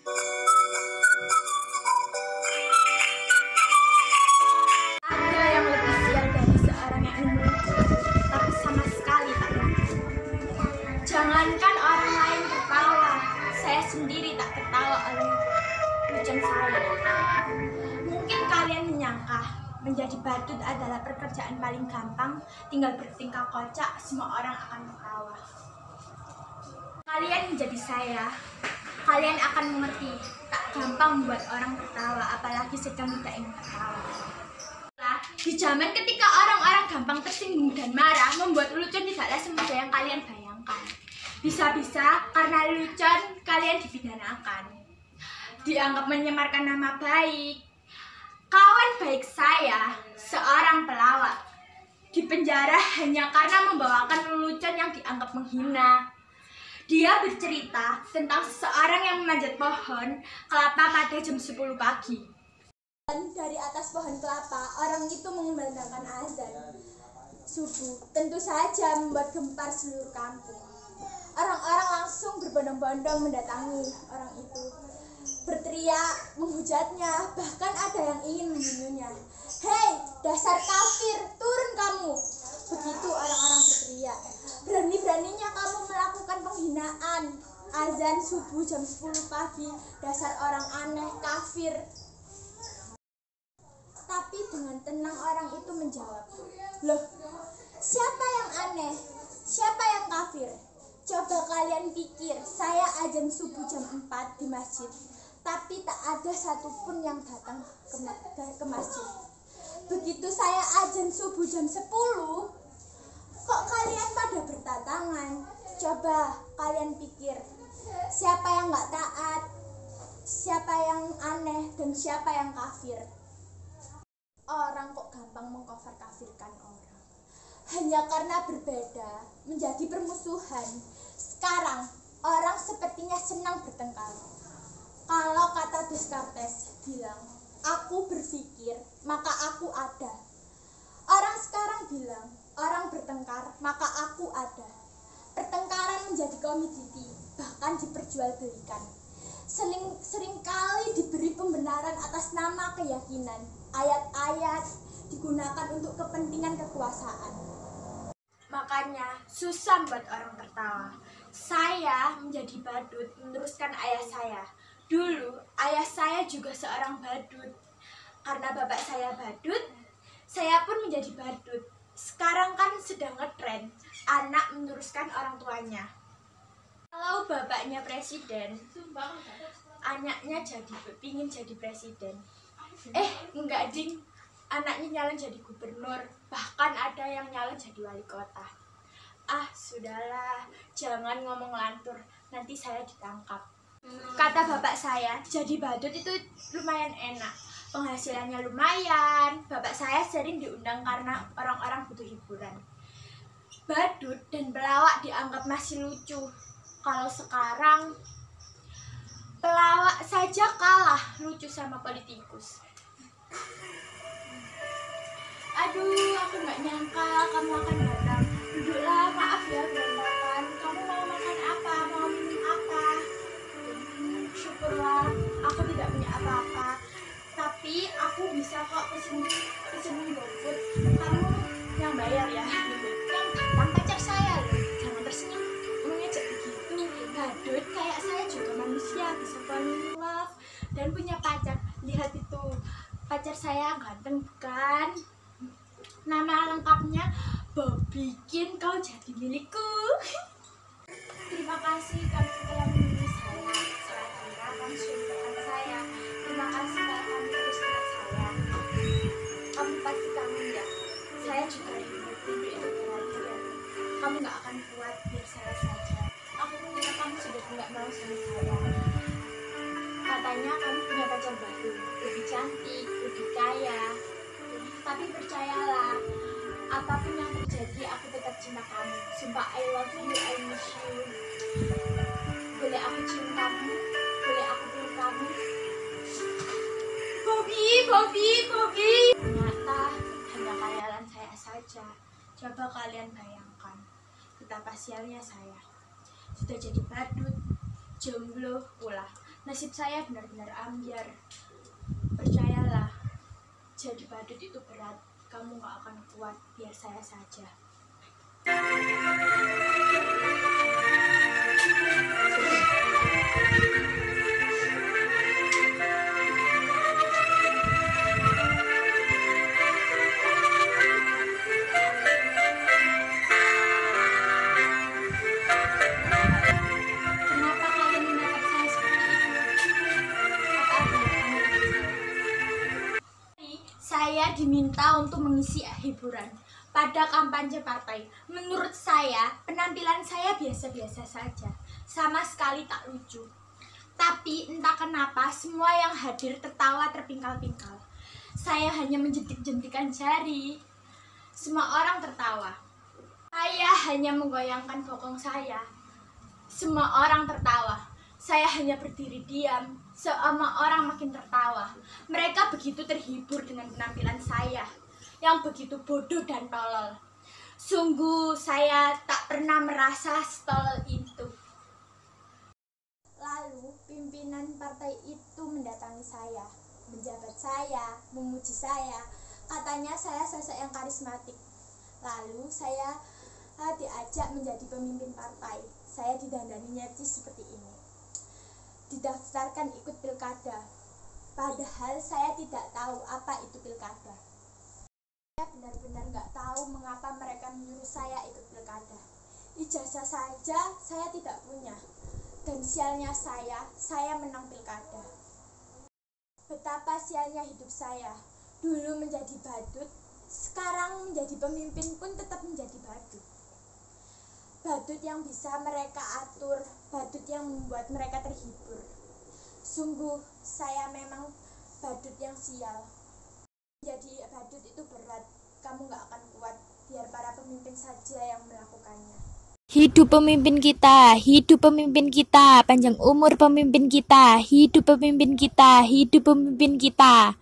Ada yang lebih sial dari seorang yang ingin melucu, tapi sama sekali tak lucu. Jangankan orang lain tertawa, saya sendiri tak tertawa oleh lucuan saya. Mungkin kalian menyangka menjadi badut adalah pekerjaan paling gampang, tinggal bertingkah kocak, semua orang akan tertawa. Kalian menjadi saya, kalian akan mengerti, tak gampang membuat orang tertawa, apalagi sedang tidak ingin tertawa. Di zaman ketika orang-orang gampang tersinggung dan marah, membuat lelucon tidaklah semudah yang kalian bayangkan. Bisa-bisa karena lelucon kalian dipidanakan, dianggap menyemarkan nama baik. Kawan baik saya, seorang pelawak, dipenjara hanya karena membawakan lelucon yang dianggap menghina. Dia bercerita tentang seseorang yang memanjat pohon kelapa pada jam 10 pagi. Dari atas pohon kelapa, orang itu mengumandangkan azan subuh. Tentu saja membuat gempar seluruh kampung. Orang-orang langsung berbondong-bondong mendatangi orang itu, berteriak, menghujatnya, bahkan ada yang ingin membunuhnya. "Hei, dasar kafir, turun kamu!" Begitu orang-orang berteriak. "Berani-beraninya kamu melakukan penghinaan azan subuh jam 10 pagi, dasar orang aneh, kafir." Tapi dengan tenang orang itu menjawab, "Loh, siapa yang aneh? Siapa yang kafir? Coba kalian pikir, saya azan subuh jam 4 di masjid, tapi tak ada satupun yang datang ke masjid. Begitu saya azan subuh jam 10, kok kalian pada berdatangan? Coba kalian pikir, siapa yang gak taat, siapa yang aneh, dan siapa yang kafir?" Orang kok gampang mengkafir-kafirkan orang. Hanya karena berbeda menjadi permusuhan. Sekarang orang sepertinya senang bertengkar. Kalau kata Descartes bilang, "Aku berpikir, maka aku ada." Orang sekarang bilang, orang bertengkar, maka aku ada. Pertengkaran menjadi komoditi, bahkan diperjualbelikan. Seringkali diberi pembenaran atas nama keyakinan. Ayat-ayat digunakan untuk kepentingan kekuasaan. Makanya susah buat orang tertawa. Saya menjadi badut meneruskan ayah saya. Dulu ayah saya juga seorang badut. Karena bapak saya badut, saya pun menjadi badut. Sekarang kan sedang ngetren, anak meneruskan orang tuanya. Kalau bapaknya presiden, anaknya pingin jadi presiden. Enggak ding, anaknya nyalon jadi gubernur, bahkan ada yang nyalon jadi wali kota. Sudahlah, jangan ngomong lantur, nanti saya ditangkap. Kata bapak saya, jadi badut itu lumayan enak, penghasilannya lumayan. Bapak saya sering diundang karena orang-orang butuh hiburan. Badut dan pelawak dianggap masih lucu. Kalau sekarang pelawak saja kalah lucu sama politikus. Aduh, aku nggak nyangka kamu akan datang. Duduklah, maaf ya berantakan. Kamu mau makan apa? Mau minum apa? Syukurlah, aku tidak punya apa-apa. Tapi aku bisa kok pesenin GoFood. Kamu yang bayar ya. Yang datang pacar saya loh. Jangan tersenyum mengejek begitu. Badut kayak saya juga manusia, bisa fall in love dan punya pacar. Lihat itu, pacar saya ganteng bukan? Nama lengkapnya Bobikin, kau jadi milikku. Terima kasih kamu telah memilih saya. Saya kira kamu sudah menekan saya. Terima kasih karena kamu terus ingat saya. Kamu pasti kangen ya. Saya juga rindu itu bahagia. Kamu gak akan kuat, biar saya saja. Aku mengira kamu sudah tidak mau sama saya. Katanya kamu punya pacar baru, lebih cantik, lebih kaya. Tapi percayalah, apapun yang terjadi, aku tetap cinta kamu. Sumpah, I love you, I miss you. Boleh aku cium kamu? Boleh aku peluk kamu? Bobby. Ternyata hanya khayalan saya saja. Coba kalian bayangkan betapa sialnya saya. Sudah jadi badut, jomblo pula, Nasib saya benar-benar ambyar. Percayalah, jadi badut itu berat. Kamu gak akan kuat, biar saya saja. Kenapa kalian menatap saya seperti itu? Apa ada yang aneh dengan saya? Saya diminta untuk mengisi hiburan pada kampanye partai. Menurut saya, penampilan saya biasa-biasa saja, sama sekali tak lucu. Tapi entah kenapa semua yang hadir tertawa terpingkal-pingkal. Saya hanya menjentik-jentikan jari. Semua orang tertawa. Saya hanya menggoyangkan bokong saya. Semua orang tertawa. Saya hanya berdiri diam. Semua orang makin tertawa. Mereka begitu terhibur dengan penampilan saya yang begitu bodoh dan tolol. Sungguh saya tak pernah merasa setolol itu. Lalu pimpinan partai itu mendatangi saya, menjabat saya, memuji saya. Katanya saya sosok yang karismatik. Lalu saya diajak menjadi pemimpin partai. Saya didandani necis seperti ini. Didaftarkan ikut pilkada. Padahal saya tidak tahu apa itu pilkada. Saya benar-benar gak tahu mengapa mereka menyuruh saya ikut pilkada. Ijazah saja saya tidak punya. Dan sialnya saya menang pilkada. Betapa sialnya hidup saya. Dulu menjadi badut, sekarang menjadi pemimpin pun tetap menjadi badut. Badut yang bisa mereka atur, badut yang membuat mereka terhibur. Sungguh saya memang badut yang sial. Jadi badut itu berat, kamu gak akan kuat, biar para pemimpin saja yang melakukannya. Hidup pemimpin kita, panjang umur pemimpin kita, hidup pemimpin kita, hidup pemimpin kita.